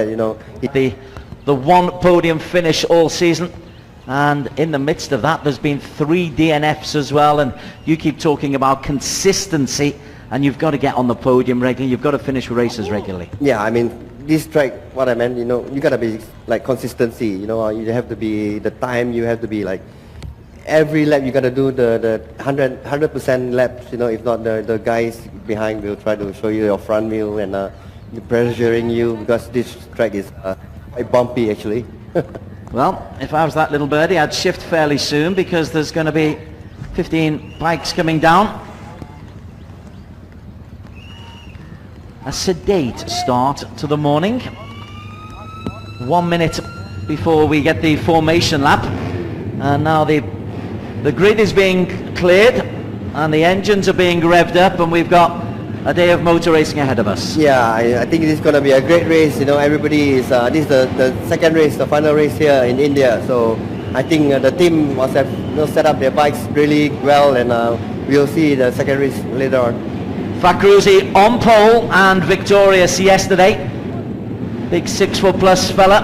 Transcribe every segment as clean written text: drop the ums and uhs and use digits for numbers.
You know, the one podium finish all season, and in the midst of that there's been 3 DNFs as well, and you keep talking about consistency, and you've got to get on the podium regularly, you've got to finish races regularly. Yeah, I mean, this track, what I meant, you know, you got to be like consistency, you know, you have to be, the time, you have to be like, every lap you got to do the 100% laps, you know, if not the guys behind will try to show you your front wheel and pressuring you, because this track is quite bumpy actually. Well, if I was that little birdie, I'd shift fairly soon, because there's going to be 15 bikes coming down. A sedate start to the morning. 1 minute before we get the formation lap, and now the grid is being cleared and the engines are being revved up, and we've got a day of motor racing ahead of us. Yeah, I think it's going to be a great race. You know, everybody is, this is the second race, the final race here in India. So I think the team must have, you know, set up their bikes really well, and we'll see the second race later on. Fakhrouzi on pole and victorious yesterday. Big 6-foot+ fella,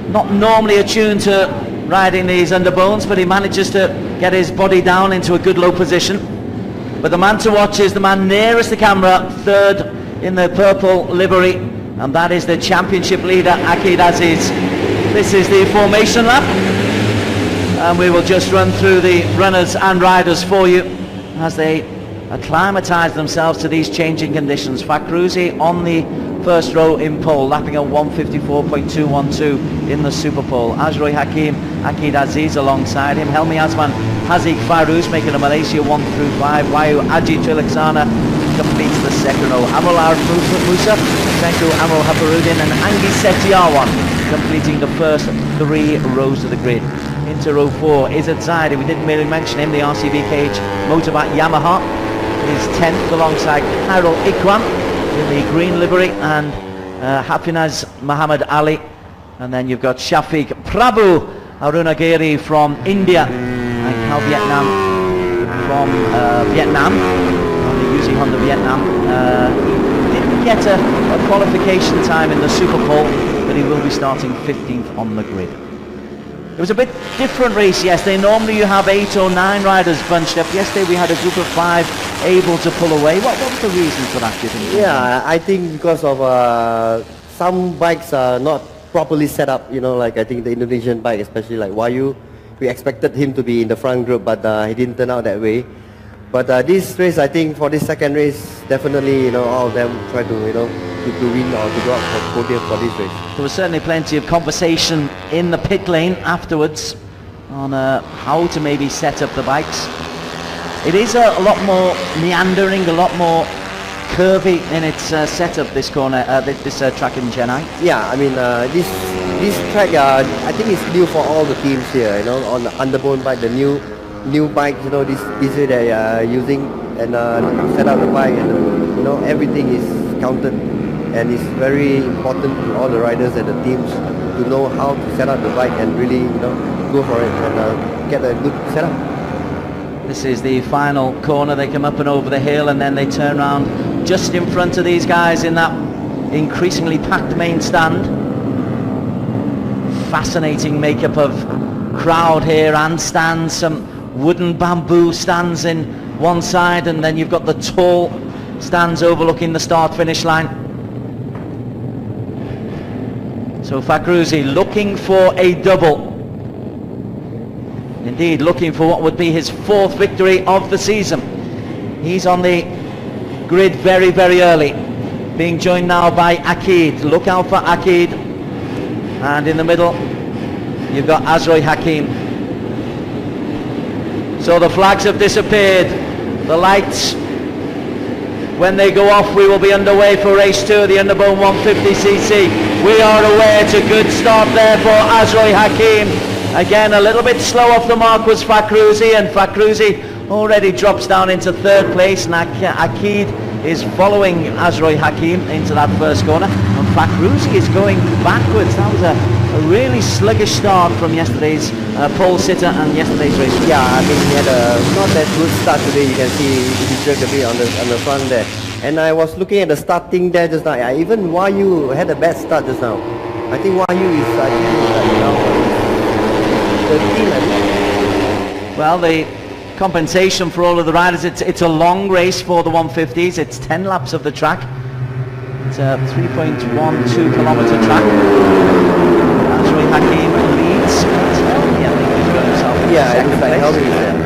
not normally attuned to riding these underbones, but he manages to get his body down into a good low position. But the man to watch is the man nearest the camera, third in the purple livery, and that is the championship leader, Akid Aziz. This is the formation lap, and we will just run through the runners and riders for you as they acclimatise themselves to these changing conditions. Fakhrouzi on the first row in pole, lapping at 154.212 in the super pole. Azroy Hakim, Akid Aziz alongside him. Helmi Azman, Haziq Fairuz making a Malaysia 1 through 5. Wayu Aji Trilaksana completes the second row. Amrul Arif Musa, Senku Amrul Haparudin and Angi Setiawan completing the first 3 rows of the grid. Into row 4, Izzat Zaidi, we didn't really mention him, the RCB Cage motorbike Yamaha. He's 10th alongside Khairul Ikram in the green livery, and Hafinaz Muhammad Ali, and then you've got Shafiq Prabhu Arunagiri from India and Cal Vietnam from Vietnam, on the UZ Honda Vietnam. He didn't get a qualification time in the Super Bowl, but he will be starting 15th on the grid. It was a bit different race yesterday. Normally you have 8 or 9 riders bunched up. Yesterday we had a group of 5 able to pull away. What was the reason for that, do you think? Yeah, I think because of some bikes are not properly set up, you know, like I think the Indonesian bike, especially like Wayu, we expected him to be in the front group, but he didn't turn out that way. But this race, I think for this second race, definitely, you know, all of them try to, you know, to win or to go out for podium for this race. There was certainly plenty of conversation in the pit lane afterwards on how to maybe set up the bikes. It is a lot more meandering, a lot more curvy in its setup, this corner, this track in Chennai. Yeah, I mean, this track, I think it's new for all the teams here, you know, on the underbone bike, the new bike, you know, this way they are using, and set up the bike, and you know, everything is counted, and it's very important to all the riders and the teams to know how to set up the bike and really, you know, go for it and get a good setup. This is the final corner. They come up and over the hill, and then they turn around just in front of these guys in that increasingly packed main stand. Fascinating makeup of crowd here and stands, some wooden bamboo stands in one side, and then you've got the tall stands overlooking the start finish line. So Fakhrouzi looking for a double. Indeed, looking for what would be his 4th victory of the season. He's on the grid very, very early, being joined now by Akid. Look out for Akid. And in the middle, you've got Azroy Hakim. So the flags have disappeared. The lights, when they go off, we will be underway for race 2 of the Underbone 150cc. We are away. It's a good start there for Azroy Hakim. Again, a little bit slow off the mark was Fakhrouzi, and Fakhrouzi already drops down into 3rd place, and Akid is following Azroy Hakim into that first corner, and Fakhrouzi is going backwards. That was a really sluggish start from yesterday's pole sitter and yesterday's race. Yeah, I mean, he had a not that good start today. You can see he jerked a bit on the front there. And I was looking at the starting there just now. Even Wayu had a bad start just now. I think Wahyu is now 13, I think. Well, the compensation for all of the riders, it's a long race for the 150s. It's 10 laps of the track. It's a 3.12 kilometre track. Azroy Hakim leads. Helmi, I think he's got himself in second place.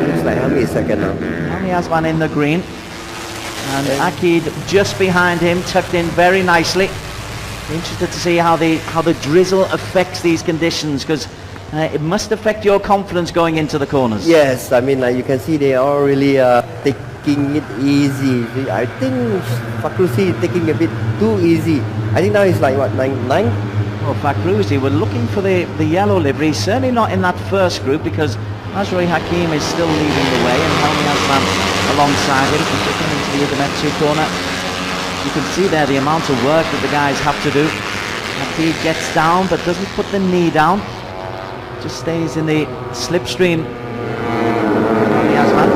Looks like Helmi is second now. Helmi has one in the green. And Akid just behind him, tucked in very nicely. Interested to see how the drizzle affects these conditions, because it must affect your confidence going into the corners. Yes, I mean, you can see they are really taking it easy. I think Fakruzi is taking a bit too easy. I think now it's like what, 9? Well, Fakruzi, we're looking for the yellow livery. Certainly not in that first group, because Azroy Hakim is still leading the way, and Helmi Asman alongside him. He's looking into the Idemetsu corner. You can see there the amount of work that the guys have to do. Hakim gets down, but doesn't put the knee down. Just stays in the slipstream. Helmi Asman.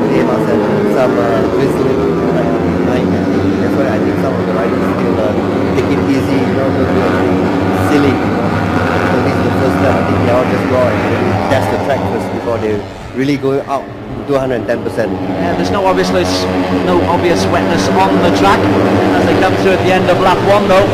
They must have some drizzling. That's why I think some of the riders still take it easy, don't do anything silly. So this is the first time I think they all just go and test the track first before they really go out to 110%. Yeah, there's no obvious wetness on the track as they come through at the end of lap 1 though.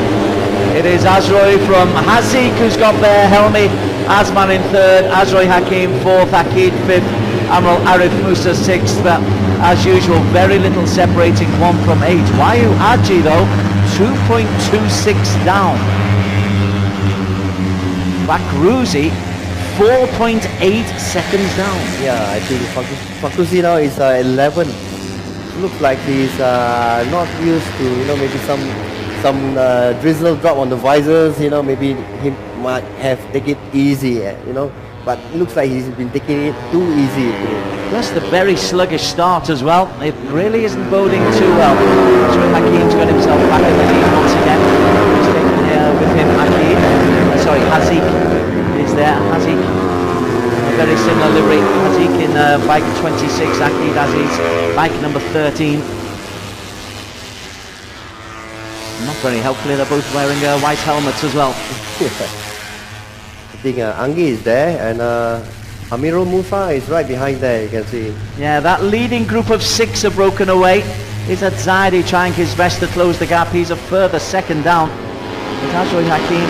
It is Azroy from Hazik who's got there, Helmi Asman in 3rd, Azroy Hakim 4th, Akid 5th, Amral Arif Musa 6th, but as usual very little separating 1 from 8. Wahyu Aji though 2.26 down. Fakruzi 4.8 seconds down. Yeah, I think Fakruzi now is 11. Looks like he's not used to, maybe some drizzle drop on the visors, maybe he might have taken it easy, but it looks like he's been taking it too easy. Plus the very sluggish start as well. It really isn't boding too well. So Hakim's got himself back in the lead once again. He's taking with him Hazik is there. Hazik, a very similar livery. Hazik in bike 26, Akid Aziz, bike number 13. Not very helpfully, they're both wearing white helmets as well. I think Angi is there, and Amirul Musa is right behind there, you can see. Yeah, that leading group of 6 are broken away. Is at Zaidi trying his best to close the gap. He's a further second down. But Azroy Hakim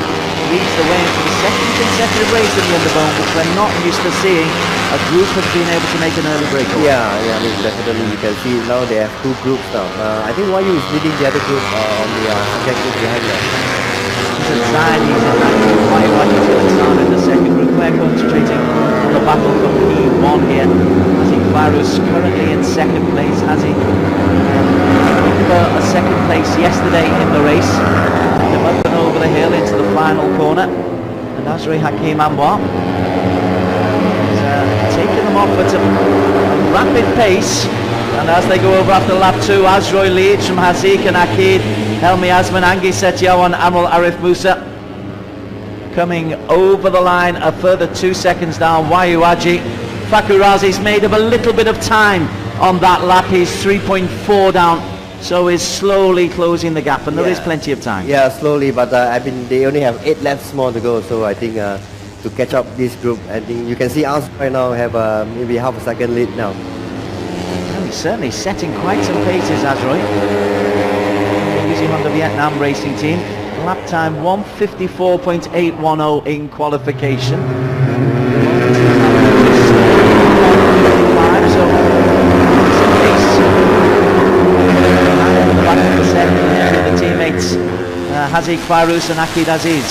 leads the way into the second consecutive race in the Underbone, which we're not used to seeing. A group has been able to make an early breakaway. Yeah, I mean, definitely you can see now they have 2 groups now. I think Wahyu is leading the other group on the second group behind them. He's at Zaidi, he's in that group. Wahyu Alexander in the second group. We're concentrating on the battle for P1 here. Hazik Farus currently in second place. Hazik for a second place yesterday in the race. Took him up and over the hill into the final corner. And Azroy Hakim Anwar is taking them off at a rapid pace. And as they go over after lap 2, Azroy leads from Hazik and Akid, Helmi Asman, Angi Setiawan and Amral Arif Musa. Coming over the line, a further 2 seconds down, Wahyu Aji. Fakurazi's made up a little bit of time on that lap. He's 3.4 down, so is slowly closing the gap, and there is plenty of time. Yeah, slowly, but I mean, they only have 8 laps more to go, so I think to catch up this group, I think you can see us right now have maybe half a second lead now. Well, he's certainly setting quite some paces, Azroy. Using on the Vietnam racing team. Lap time 154.810 in qualification. So back to the second with the teammates Hazik Farus and Akid Aziz.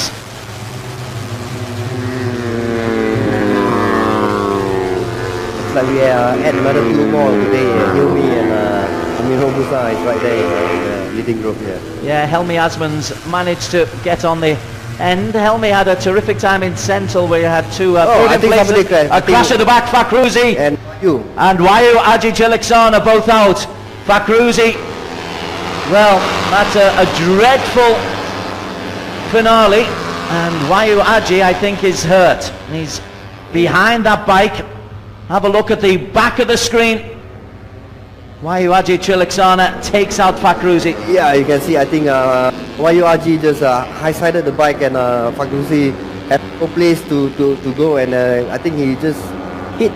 Looks like we add another 2 more today. Hilmi and Amirul Musa is right there in the leading group here. Yeah, Helmi Asman's managed to get on the end. Helmi had a terrific time in Central where you had 2 places. A crash at the back, Fakruzi and Wahyu Aji Chiliksana both out. Fakruzi, well, that's a dreadful finale, and Wahyu Aji I think is hurt. He's behind that bike. Have a look at the back of the screen. Wahyu Aji Chiliksana takes out Fakruzi. Yeah, you can see, I think YURG just high-sided the bike, and Fakhruzi had no place to go, and I think he just hit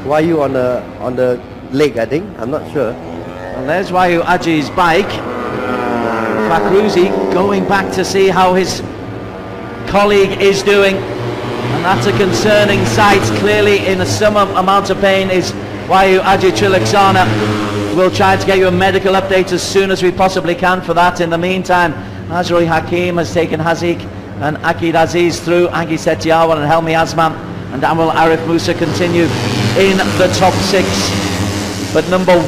YU on the leg, I think. I'm not sure. And there's YURG's bike. Fakhruzi going back to see how his colleague is doing, and that's a concerning sight. Clearly in some amount of pain is YURG Trilaksana. We'll try to get you a medical update as soon as we possibly can for that. In the meantime, Azroy Hakim has taken Haziq and Akid Aziz through. Angi Setiawan and Helmi Azman and Amrul Arif Musa continue in the top 6. But number 2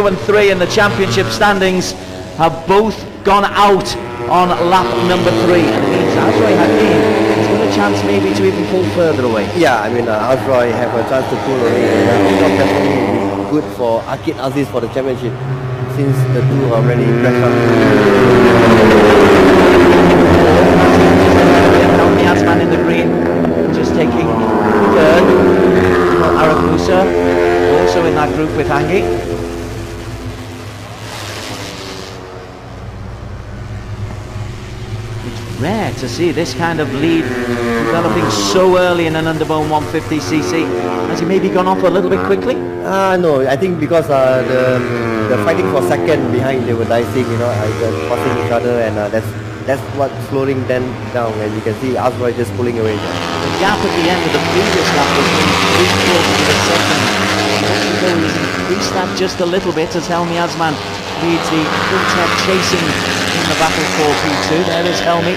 and 3 in the championship standings have both gone out on lap number 3, and it means Azroy Hakim has got a chance maybe to even pull further away. Yeah, I mean Azroy have a chance to pull away. Definitely good for Akid Aziz for the championship, since the two are already pressed up. Helmi Azman in the green, just taking third. Arif Musa also in that group with Hangi. Rare to see this kind of lead developing so early in an underbone 150cc. Has he maybe gone off a little bit quickly? No, I think because the fighting for second behind, they were dicing, passing each other, and that's what's slowing them down. And you can see Azroy just pulling away. The gap at the end of the previous lap was 3/4 of a second. He's increased that just a little bit as Helmi Azman leads the quintet chasing in the battle for P2. There is Helmi.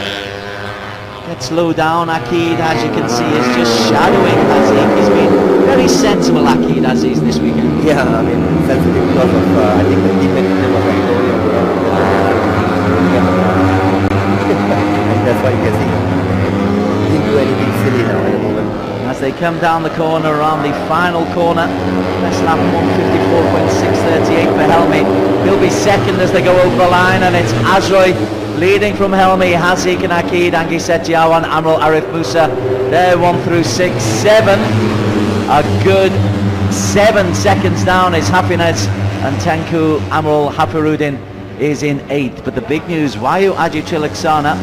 Gets low down. Akid, as you can see, is just shadowing Aziz. He's been very sensible, Akid Aziz, this weekend. Yeah, I mean, sensitive because of, I think the team management was very low. That's why you can see he didn't do anything silly now at the moment. As they come down the corner around the final corner, best lap 154.638 for Helmi. He'll be second as they go over the line, and it's Azroy leading from Helmi, Haziq and Akid, Angi Setiawan, Amrul Arif Musa. They're 1 through 6, 7. A good 7 seconds down is Happiness, and Tenku Amrul Hafirudin is in 8th. But the big news, YURG Trilaksana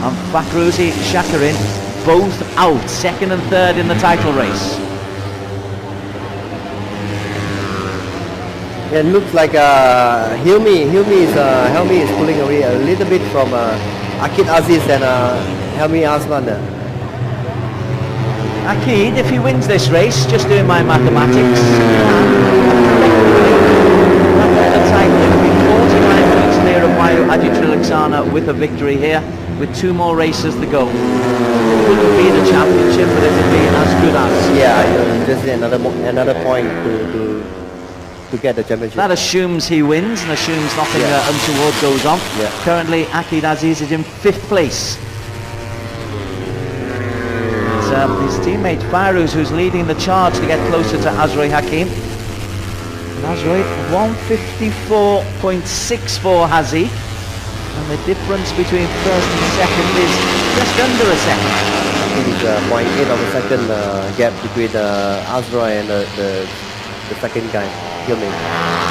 and Fakhruzi Shakarin both out, 2nd and 3rd in the title race. It looks like Helmi is pulling away a little bit from Akid Aziz and Helmi Azman. Akid, if he wins this race, just doing my mathematics, the title, it'll be 49 points clear of YURG Trilaksana with a victory here, with 2 more races to go. It wouldn't be the championship, but it would be as good as. Yeah, just another point to get the championship. That assumes he wins and assumes nothing untoward goes on. Yeah. Currently, Akid Aziz is in 5th place. It's his teammate Fairuz who's leading the charge to get closer to Azroy Hakim. Azroy 154.64 Haziq, and the difference between 1st and 2nd is just under a second. I think it's 0.8 of a second gap between Azroy and the second guy, Helmi.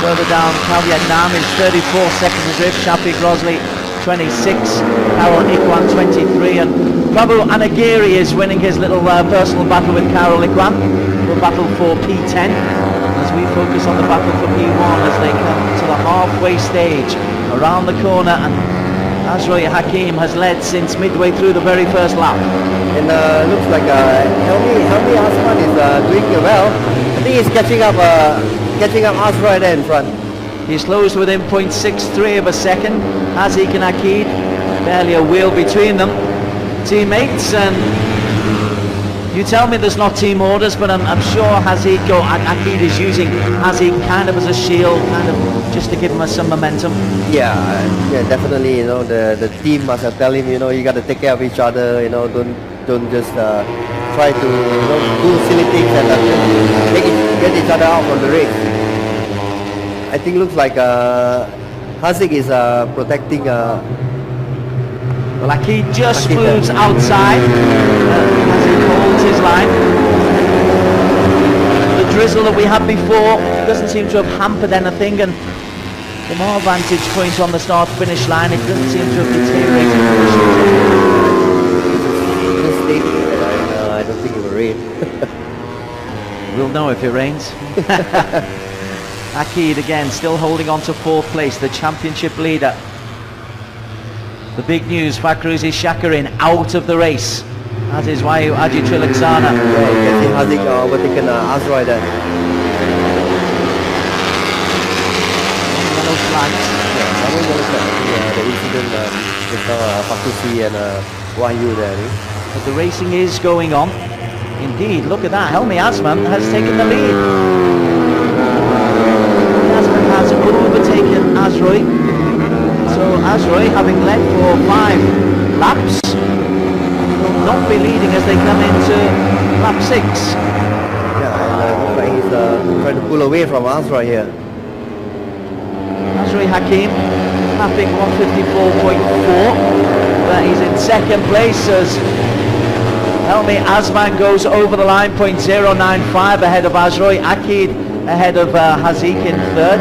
Further down, Cal Vietnam is 34 seconds adrift, Shafiq Rosley 26, Carol Ikwan 23, and Prabhu Anagiri is winning his little personal battle with Carol Ikwan. We'll battle for P10 as we focus on the battle for P1 as they come to the halfway stage around the corner, and Azroy Hakim has led since midway through the very first lap. And looks like Helmi Azman is doing well. I think he's catching up Azroy there in front. He's closed within 0.63 of a second. Haziq and Akid, barely a wheel between them. Teammates, and you tell me there's not team orders, but I'm sure Haziq or Akid is using Haziq kind of as a shield, kind of just to give him some momentum. Yeah, definitely. The team must have tell him, you got to take care of each other. Don't just try to do silly things and get each other out from the race. I think looks like Haziq is protecting. Well, Akid just moves outside as he holds his line. The drizzle that we had before doesn't seem to have hampered anything, and The more vantage point on the start-finish line, it doesn't seem to have deteriorated. I don't think it will rain. We'll know if it rains. Akid again still holding on to 4th place, the championship leader. The big news, Fakruzi Shakarin out of the race, as is Wayu Aji Trilaksana. Yeah, you can see Haziq overtaken Azroy there. Yellow flags. Yeah, the incident with Fakruzi and Wayu there. But the racing is going on. Indeed, look at that, Helmi Asman has taken the lead. Asman has overtaken Azroy. So Azroy, having led for 5 laps, will not be leading as they come into lap 6. Yeah, and he's trying to pull away from Azroy here. Azroy Hakim lapping 154.4, but he's in 2nd place as Helmi Asman goes over the line, 0.095 ahead of Azroy. Akid ahead of Haziq in 3rd.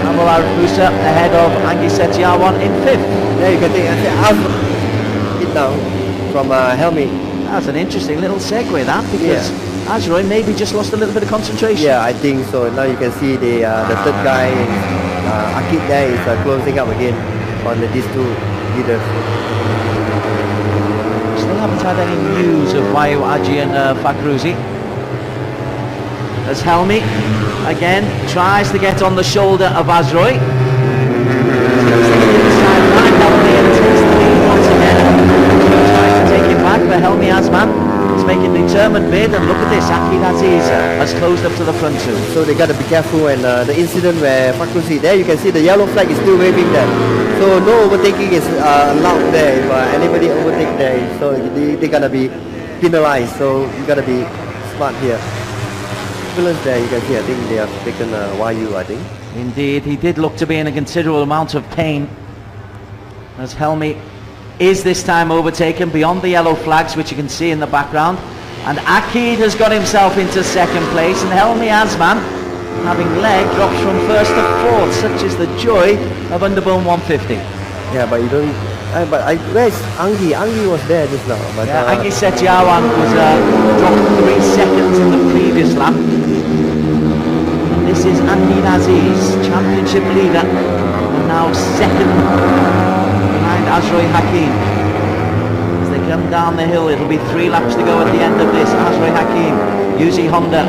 Amrul Arif Musa ahead of Angi Setiawan in 5th. Yeah, you can take Azroy it down from Helmi. That's an interesting little segue, that, because Azroy maybe just lost a little bit of concentration. Yeah, I think so. Now you can see the 3rd guy, Akid there, is closing up again on these 2 leaders. Still haven't had any news of Wayu Aji and Fakruzi. As Helmi again tries to get on the shoulder of Azroy. Helmi takes the lead once again. Tries to take it back, but Helmi Asman is making a determined bid, and look at this, Akid Aziz has closed up to the front too. So they got to be careful, and the incident where Fakruzi, there you can see the yellow flag is still waving there. So no overtaking is allowed there. If anybody overtake there, so they're gonna be penalized. So you gotta be smart here. Ambulance there, you can see. I think they have taken Wayu. I think. Indeed, he did look to be in a considerable amount of pain. As Helmi is this time overtaken beyond the yellow flags, which you can see in the background, and Akid has got himself into 2nd place, and Helmi Asman, having led, drops from 1st to 4th. Such is the joy of Underbone 150. Yeah, but you don't. Where's Angi? Angi was there just now. But, yeah, Angi Setiawan was dropped 3 seconds in the previous lap. And this is Akid Aziz, championship leader, and now 2nd behind Azroy Hakim. As they come down the hill, it'll be 3 laps to go at the end of this. Azroy Hakim, Yuzi Honda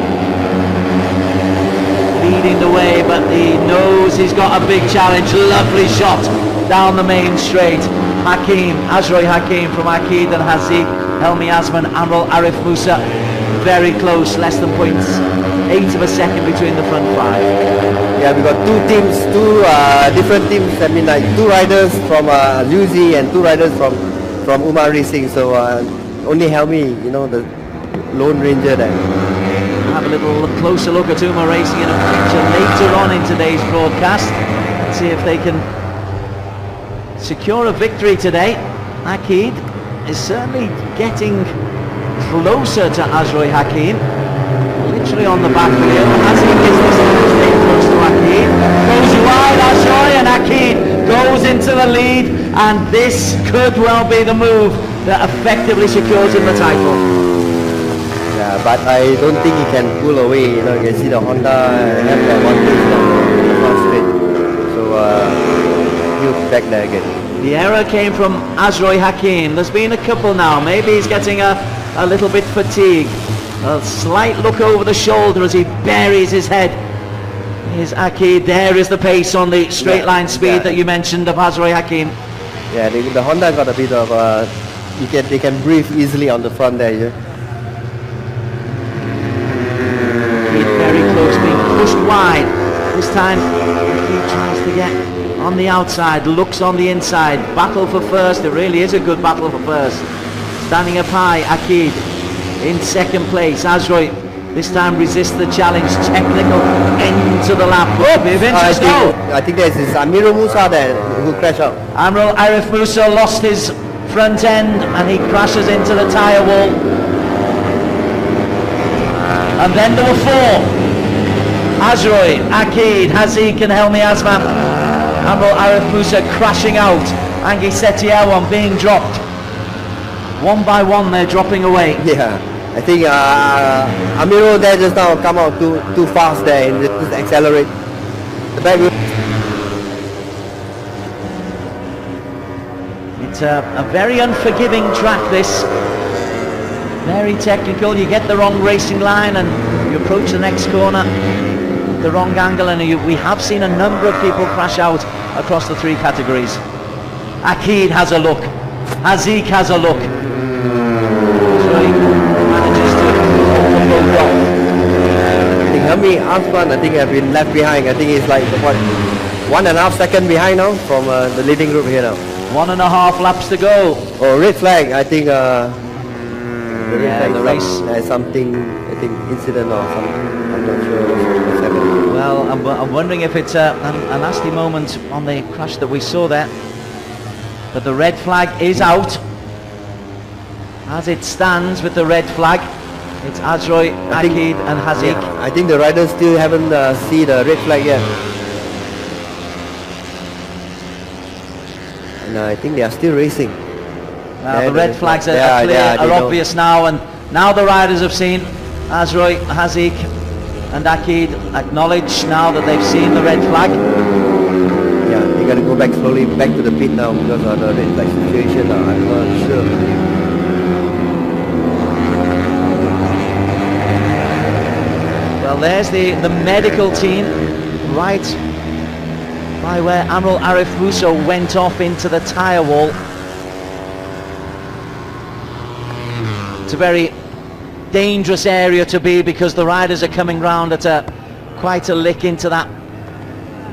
leading the way, but he knows he's got a big challenge. Lovely shot down the main straight. Hakim, Azroy Hakim from Akid and Haziq, Helmi Asman, Amrul Arif Musa, very close, less than 0.8 of a second between the front 5. Yeah, we got 2 teams, 2 different teams. I mean, like 2 riders from Yuzi and 2 riders from Umar Racing. So only Helmi, you know, the Lone Ranger there. Have a little closer look at Umar Racing in a feature later on in today's broadcast. Let's see if they can secure a victory today. Akid is certainly getting closer to Azroy Hakim, literally on the back wheel. Haziq is this time staying close to Akid, goes wide Azroy, and Akid goes into the lead, and this could well be the move that effectively secures him the title. Yeah, but I don't think he can pull away. You know, you can see the Honda have that one place straight. So he'll back there again. The error came from Azroy Hakim. There's been a couple now. Maybe he's getting a little bit fatigued. A slight look over the shoulder as he buries his head. Here's Akid. There is the pace on the straight line speed that you mentioned of Azroy Hakim. Yeah, the Honda got a bit of they can breathe easily on the front there. Yeah. Very close, being pushed wide. This time he tries to get on the outside, looks on the inside. Battle for first. It really is a good battle for first. Standing up high, Akid in 2nd place. Azroy this time resists the challenge. Technical end to the lap. Oh, bit of interest now. I think there's this Amirul Musa there who crashed out. Amrul Arif Musa lost his front end and he crashes into the tyre wall. And then there were 4. Azroy, Akid, Haziq and Helmi Asman. Amrul Arif Musa crashing out. Angie Setiawan being dropped. One by one they're dropping away. Yeah, I think Amiro there just now come out too fast there and just accelerate. The back wheel. It's a very unforgiving track, this. Very technical. You get the wrong racing line and you approach the next corner at the wrong angle, and we have seen a number of people crash out across the three categories. Akid has a look. Haziq has a look. So he manages to hold them both off. I think Hami Asman, I think, have been left behind. I think he's like, what, 1.5 seconds behind now from the leading group here now. 1.5 laps to go. Oh, red flag. I think the race. There's something, I think, incident or something. I'm not sure what's happening. Well, I'm wondering if it's a nasty moment on the crash that we saw there. But the red flag is out. As it stands with the red flag, it's Azroy, Akid and Haziq. Yeah, I think the riders still haven't seen the red flag yet. And I think they are still racing. The red flags are clear, are obvious now, and now the riders have seen. Azroy, Haziq and Akid acknowledge now that they've seen the red flag. Yeah, they got to go back slowly back to the pit now because of the red flag situation. I'm not sure. Well, there's the medical team right by where Amrul Arif Musa went off into the tyre wall. It's a very dangerous area to be because the riders are coming round at quite a lick into that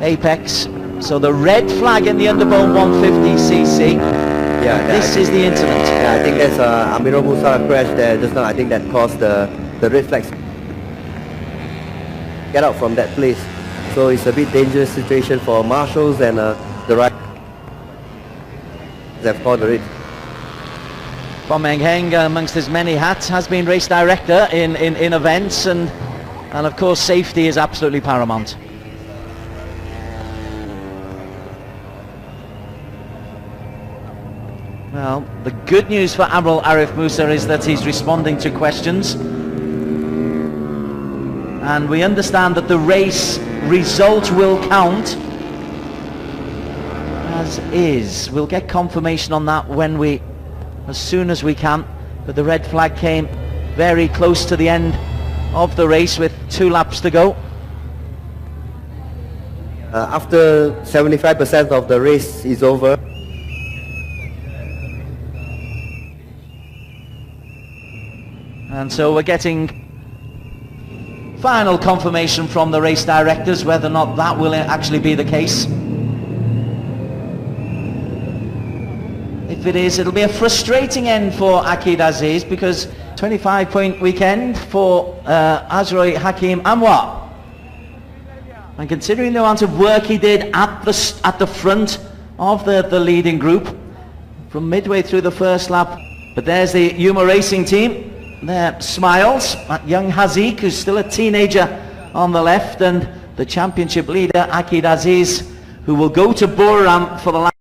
apex. So the red flag in the Underbone 150cc. Yeah, this is the incident. Yeah, I think that's Amiro Musa crash there just now. I think that caused the red flags get out from that place. So it's a bit dangerous situation for marshals and the riders. They've called the red. Bom Meng Heng, amongst his many hats, has been race director in events, and of course safety is absolutely paramount. Well, the good news for Amrul Arif Musa is that he's responding to questions, and we understand that the race result will count as is. We'll get confirmation on that as soon as we can, but the red flag came very close to the end of the race with 2 laps to go. After 75% of the race is over, and so we're getting final confirmation from the race directors whether or not that will actually be the case. If it is, it'll be a frustrating end for Akid Aziz, because 25-point weekend for Azroy Hakim Anwar. And considering the amount of work he did at the front of the leading group from midway through the first lap. But there's the Yuma Racing team. Their smiles at young Haziq, who's still a teenager, on the left, and the championship leader Akid Aziz, who will go to Buriram for the last